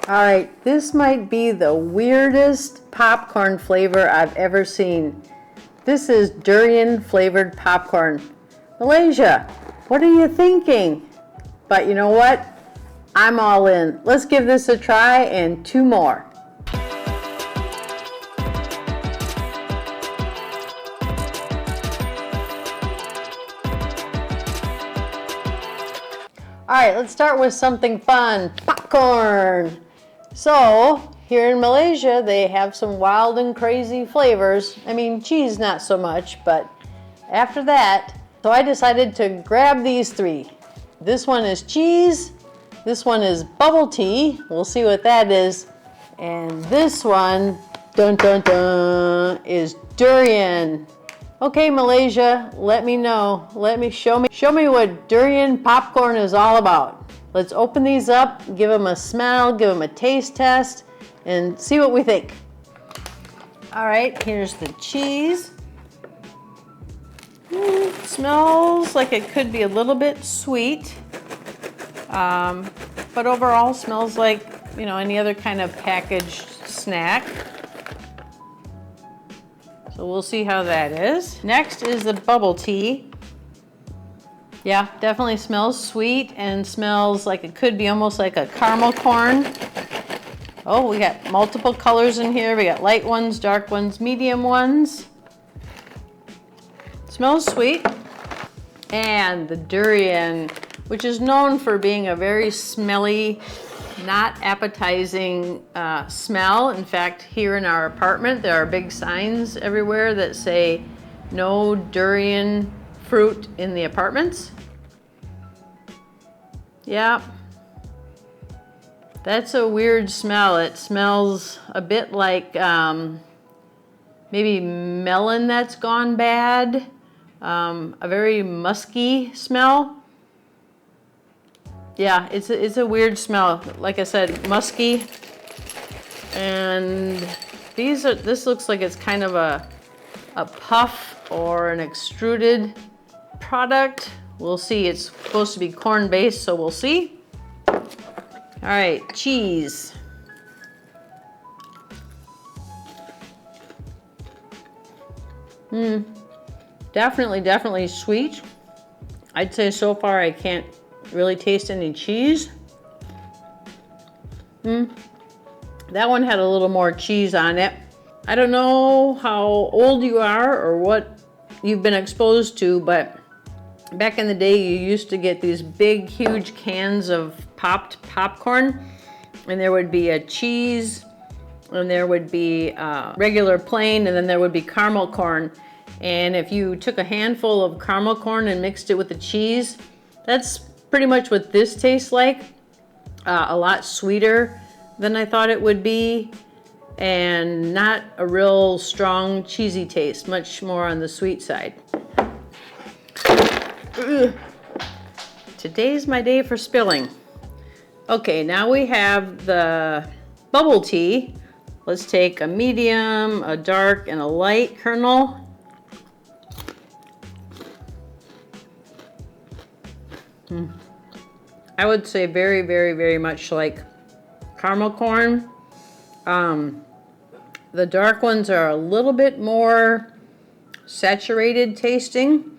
All right, this might be the weirdest popcorn flavor I've ever seen. This is durian flavored popcorn. Malaysia, what are you thinking? But you know what? I'm all in. Let's give this a try and 2 more. All right, let's start with something fun, popcorn. So here in Malaysia, they have some wild and crazy flavors. I mean, cheese not so much, but after that, so I decided to grab these 3. This one is cheese, this one is bubble tea, we'll see what that is, and this one, dun dun dun, is durian. Okay, Malaysia, let me know. Show me what durian popcorn is all about. Let's open these up, give them a smell, give them a taste test, and see what we think. All right, here's the cheese. Smells like it could be a little bit sweet, but overall smells like, you know, any other kind of packaged snack. So we'll see how that is. Next is the bubble tea. Yeah, definitely smells sweet and smells like it could be almost like a caramel corn. Oh, we got multiple colors in here. We got light ones, dark ones, medium ones. Smells sweet. And the durian, which is known for being a very smelly, not appetizing smell. In fact, here in our apartment, there are big signs everywhere that say no durian fruit in the apartments. Yeah, that's a weird smell. It smells a bit like maybe melon that's gone bad, a very musky smell. Yeah, it's a weird smell. Like I said, musky. And this looks like it's kind of a puff or an extruded product. We'll see. It's supposed to be corn based, so we'll see. All right, cheese. Definitely sweet. I'd say so far I can't really taste any cheese. That one had a little more cheese on it. I don't know how old you are or what you've been exposed to, but back in the day you used to get these big, huge cans of popped popcorn, and there would be a cheese, and there would be regular plain, and then there would be caramel corn. And if you took a handful of caramel corn and mixed it with the cheese, that's pretty much what this tastes like. A lot sweeter than I thought it would be, and not a real strong cheesy taste, much more on the sweet side. Ugh. Today's my day for spilling. Okay, now we have the bubble tea. Let's take a medium, a dark, and a light kernel. I would say very much like caramel corn. The dark ones are a little bit more saturated tasting.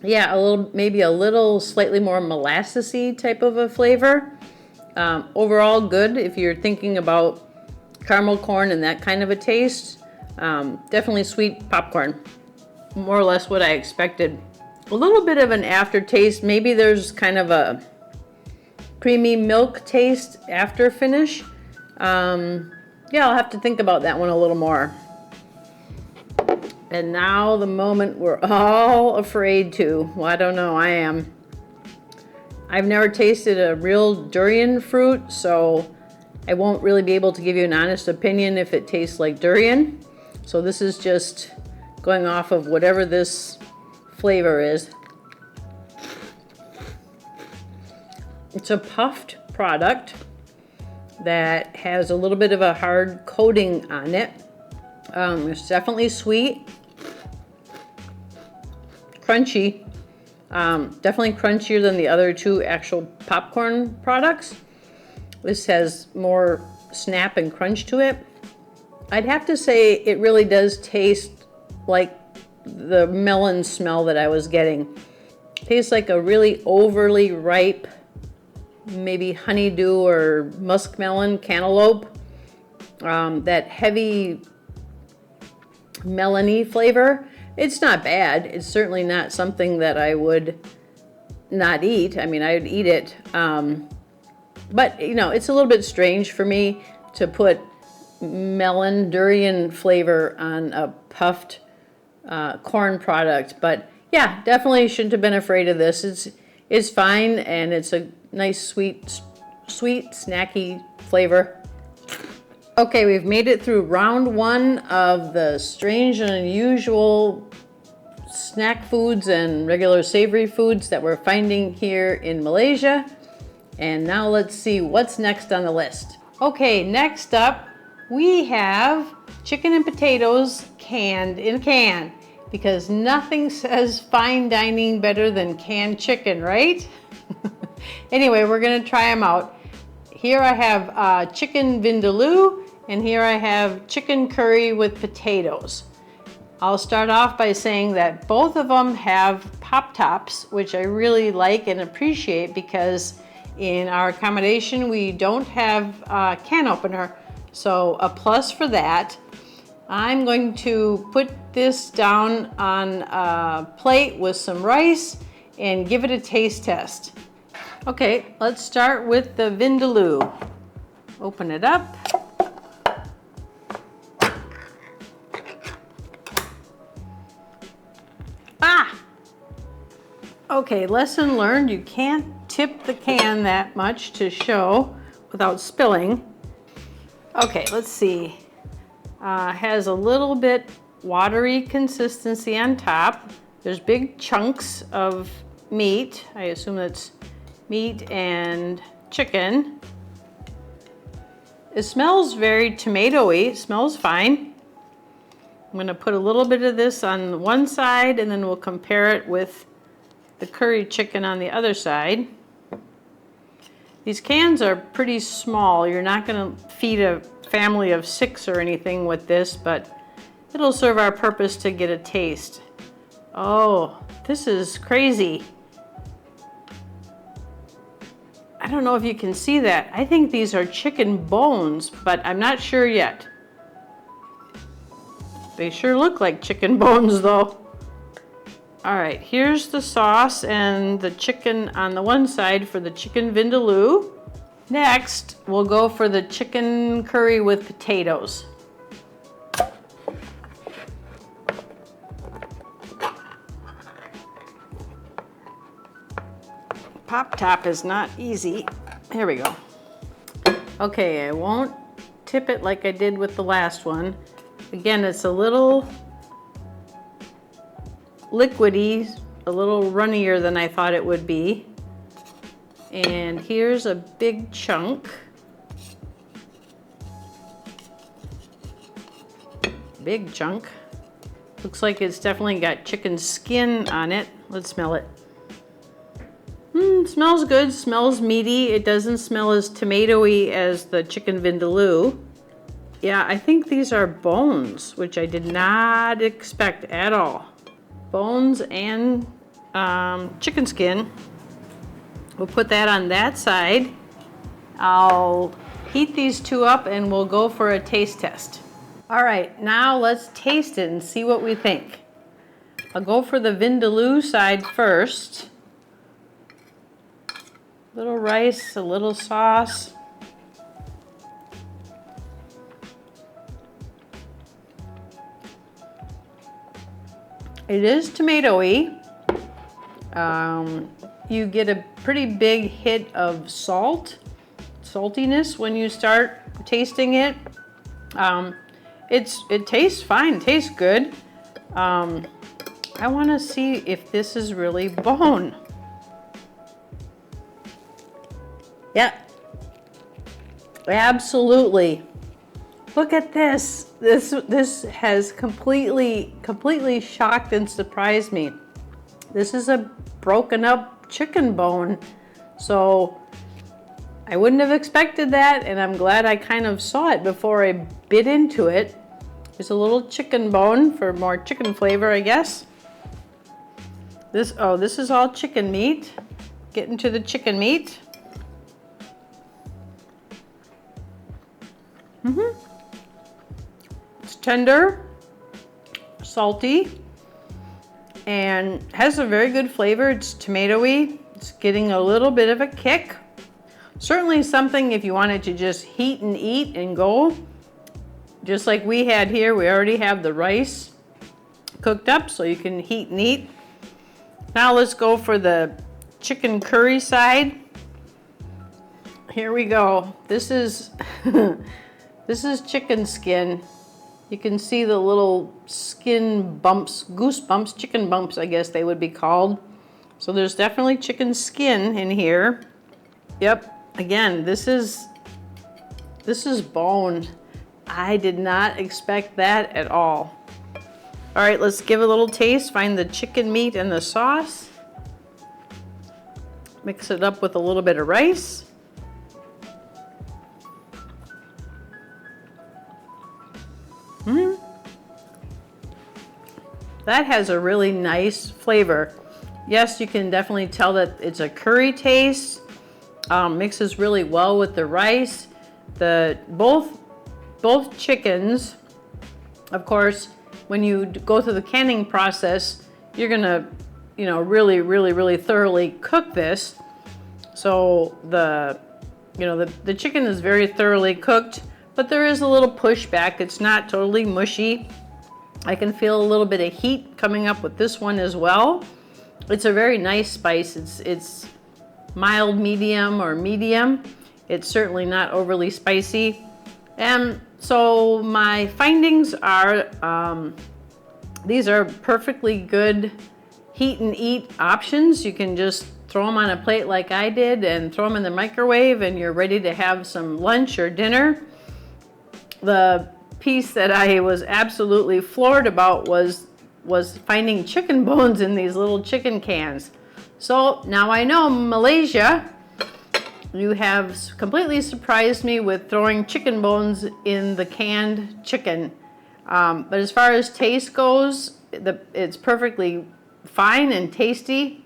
Yeah, maybe a little slightly more molassesy type of a flavor. Overall good if you're thinking about caramel corn and that kind of a taste. Definitely sweet popcorn. More or less what I expected. A little bit of an aftertaste. Maybe there's kind of a creamy milk taste after finish. Yeah, I'll have to think about that one a little more. And now the moment we're all afraid to. Well, I don't know, I am. I've never tasted a real durian fruit, so I won't really be able to give you an honest opinion if it tastes like durian. So this is just going off of whatever this flavor is. It's a puffed product that has a little bit of a hard coating on it. It's definitely sweet, crunchy, definitely crunchier than the other 2 actual popcorn products. This has more snap and crunch to it. I'd have to say it really does taste like the melon smell that I was getting. Tastes like a really overly ripe, maybe honeydew or muskmelon cantaloupe. That heavy melony flavor. It's not bad. It's certainly not something that I would not eat. I mean, I would eat it. But, you know, it's a little bit strange for me to put melon durian flavor on a puffed corn product. But yeah, definitely shouldn't have been afraid of this. It's fine, and it's a nice sweet snacky flavor. Okay, we've made it through round one of the strange and unusual snack foods and regular savory foods that we're finding here in Malaysia. And now let's see what's next on the list. Okay, next up we have chicken and potatoes canned in a can, because nothing says fine dining better than canned chicken, right? Anyway, we're gonna try them out. Here I have chicken vindaloo, and here I have chicken curry with potatoes. I'll start off by saying that both of them have pop tops, which I really like and appreciate, because in our accommodation we don't have a can opener, so a plus for that. I'm going to put this down on a plate with some rice and give it a taste test. Okay, let's start with the vindaloo. Open it up. Okay, lesson learned. You can't tip the can that much to show without spilling. Okay, let's see. Has a little bit watery consistency on top. There's big chunks of meat. I assume that's meat and chicken. It smells very tomatoey. It smells fine. I'm gonna put a little bit of this on one side, and then we'll compare it with the curry chicken on the other side. These cans are pretty small. You're not gonna feed a family of 6 or anything with this, but it'll serve our purpose to get a taste. Oh, this is crazy. I don't know if you can see that. I think these are chicken bones, but I'm not sure yet. They sure look like chicken bones though. All right, here's the sauce and the chicken on the one side for the chicken vindaloo. Next, we'll go for the chicken curry with potatoes. Pop top is not easy. Here we go. Okay, I won't tip it like I did with the last one. Again, it's a little liquidy, a little runnier than I thought it would be. And here's a big chunk. Big chunk. Looks like it's definitely got chicken skin on it. Let's smell it. Smells good, smells meaty. It doesn't smell as tomatoey as the chicken vindaloo. Yeah, I think these are bones, which I did not expect at all. Bones and chicken skin. We'll put that on that side. I'll heat these two up and we'll go for a taste test. All right, now let's taste it and see what we think. I'll go for the vindaloo side first. A little rice, a little sauce. It is tomatoey. You get a pretty big hit of saltiness when you start tasting it. It tastes fine, it tastes good. I want to see if this is really bone. Yeah, absolutely. Look at this. This has completely shocked and surprised me. This is a broken up chicken bone. So I wouldn't have expected that, and I'm glad I kind of saw it before I bit into it. There's a little chicken bone for more chicken flavor, I guess. This is all chicken meat. Get into the chicken meat. It's tender, salty, and has a very good flavor. It's tomatoey. It's getting a little bit of a kick. Certainly something if you wanted to just heat and eat and go. Just like we had here, we already have the rice cooked up so you can heat and eat. Now let's go for the chicken curry side. Here we go. This is this is chicken skin. You can see the little skin bumps, goose bumps, chicken bumps, I guess they would be called. So there's definitely chicken skin in here. Yep. Again, this is bone. I did not expect that at all. All right, let's give it a little taste. Find the chicken meat and the sauce. Mix it up with a little bit of rice. That has a really nice flavor. Yes, you can definitely tell that it's a curry taste. Mixes really well with the rice. Both chickens, of course, when you go through the canning process, you're gonna, really thoroughly cook this. So the chicken is very thoroughly cooked, but there is a little pushback. It's not totally mushy. I can feel a little bit of heat coming up with this one as well. It's a very nice spice. It's mild medium or medium. It's certainly not overly spicy. And so my findings are, these are perfectly good heat and eat options. You can just throw them on a plate like I did and throw them in the microwave and you're ready to have some lunch or dinner. The piece that I was absolutely floored about was finding chicken bones in these little chicken cans. So now I know, Malaysia, you have completely surprised me with throwing chicken bones in the canned chicken. But as far as taste goes, it's perfectly fine and tasty.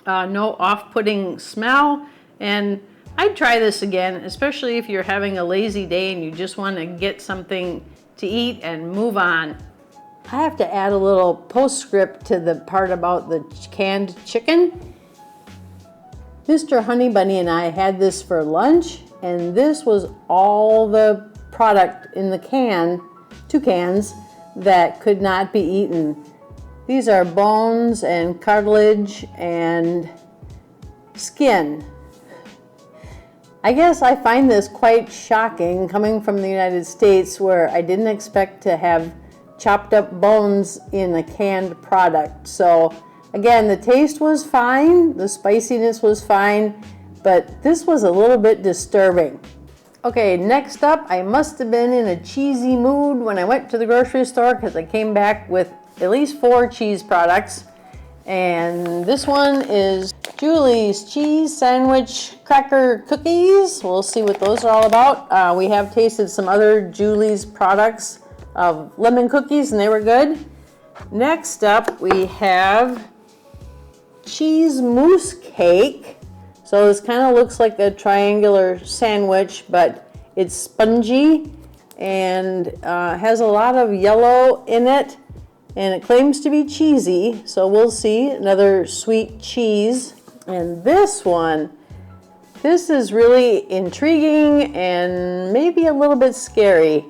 No off-putting smell. And I'd try this again, especially if you're having a lazy day and you just want to get something to eat and move on. I have to add a little postscript to the part about the canned chicken. Mr. Honey Bunny and I had this for lunch, and this was all the product in the can, 2 cans, that could not be eaten. These are bones and cartilage and skin. I guess I find this quite shocking coming from the United States, where I didn't expect to have chopped up bones in a canned product. So again, the taste was fine, the spiciness was fine, but this was a little bit disturbing. Okay, next up, I must have been in a cheesy mood when I went to the grocery store because I came back with at least 4 cheese products. And this one is Julie's cheese sandwich cracker cookies. We'll see what those are all about. We have tasted some other Julie's products of lemon cookies and they were good. Next up we have cheese mousse cake. So this kind of looks like a triangular sandwich, but it's spongy and has a lot of yellow in it. And it claims to be cheesy, so we'll see. Another sweet cheese. And this one, this is really intriguing and maybe a little bit scary.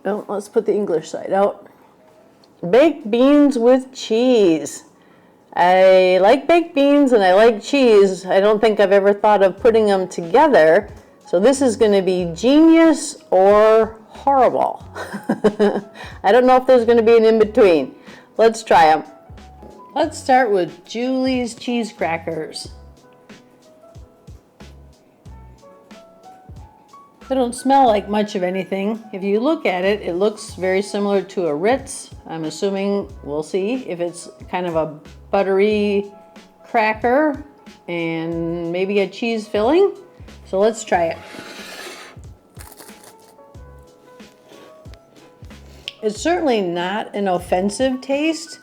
Let's put the English side out. Baked beans with cheese. I like baked beans and I like cheese. I don't think I've ever thought of putting them together. So this is going to be genius or horrible. I don't know if there's going to be an in-between. Let's try them. Let's start with Julie's cheese crackers. They don't smell like much of anything. If you look at it, it looks very similar to a Ritz. I'm assuming, we'll see, if it's kind of a buttery cracker. and maybe a cheese filling. So let's try it. It's certainly not an offensive taste.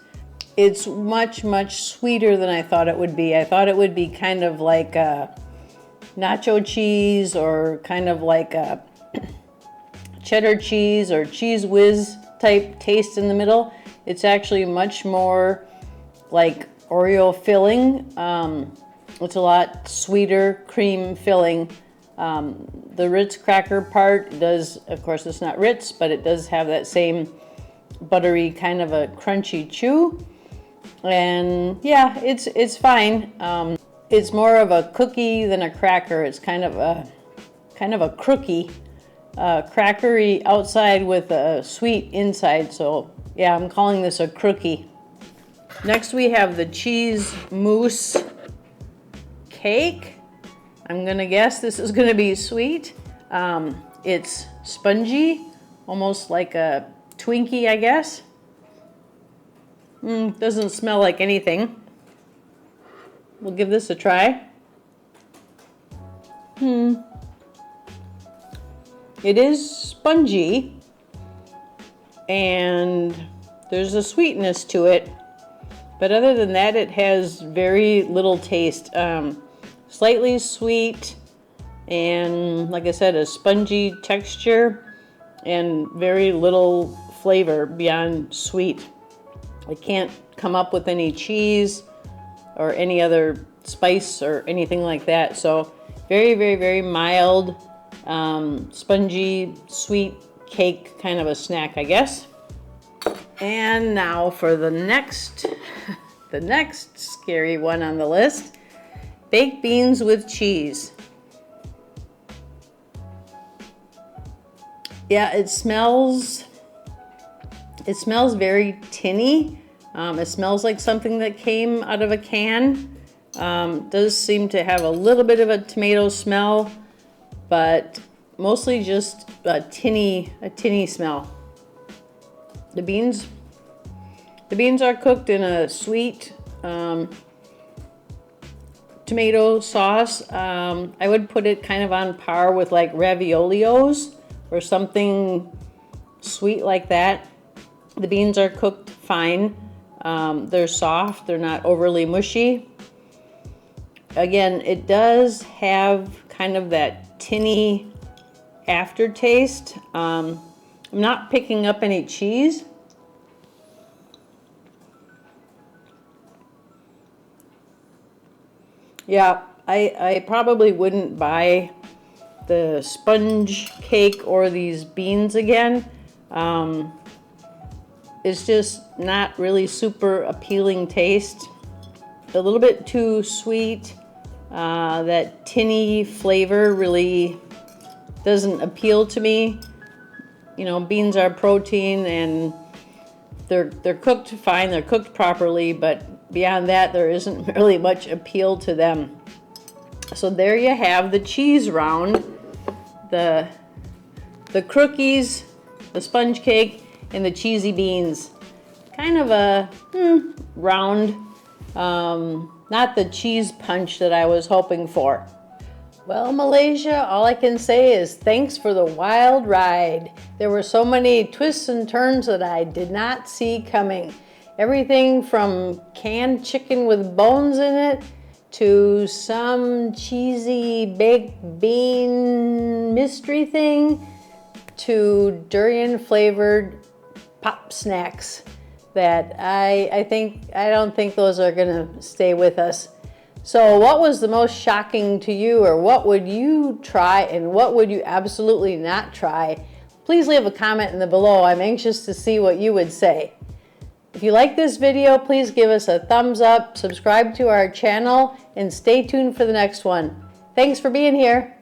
It's much, much sweeter than I thought it would be. I thought it would be kind of like a nacho cheese or kind of like a cheddar cheese or cheese whiz type taste in the middle. It's actually much more like Oreo filling. It's a lot sweeter cream filling. The Ritz cracker part does, of course it's not Ritz, but it does have that same buttery kind of a crunchy chew. And yeah, it's fine. It's more of a cookie than a cracker. It's kind of a crookie, crackery outside with a sweet inside. So yeah, I'm calling this a crookie. Next we have the cheese mousse cake. I'm gonna guess this is gonna be sweet. It's spongy, almost like a Twinkie, I guess. Doesn't smell like anything. We'll give this a try. It is spongy, and there's a sweetness to it. But other than that, it has very little taste. Slightly sweet, and like I said, a spongy texture, and very little flavor beyond sweet. I can't come up with any cheese or any other spice or anything like that. So very, very, very mild, spongy, sweet cake, kind of a snack, I guess. And now for the next scary one on the list. Baked beans with cheese. Yeah, it smells very tinny. It smells like something that came out of a can. Does seem to have a little bit of a tomato smell, but mostly just a tinny smell. The beans are cooked in a sweet tomato sauce. I would put it kind of on par with like raviolios or something sweet like that. The beans are cooked fine. They're soft, they're not overly mushy. Again, it does have kind of that tinny aftertaste. I'm not picking up any cheese. Yeah, I probably wouldn't buy the sponge cake or these beans again. It's just not really super appealing taste. A little bit too sweet. That tinny flavor really doesn't appeal to me. You know, beans are protein and they're cooked fine, they're cooked properly, but beyond that, there isn't really much appeal to them. So there you have the cheese round, the crookies, the sponge cake, and the cheesy beans. Kind of a round, not the cheese punch that I was hoping for. Well, Malaysia, all I can say is thanks for the wild ride. There were so many twists and turns that I did not see coming. Everything from canned chicken with bones in it to some cheesy baked bean mystery thing to durian-flavored pop snacks that I don't think those are gonna stay with us. So what was the most shocking to you, or what would you try and what would you absolutely not try? Please leave a comment in the below. I'm anxious to see what you would say. If you like this video, please give us a thumbs up, subscribe to our channel, and stay tuned for the next one. Thanks for being here.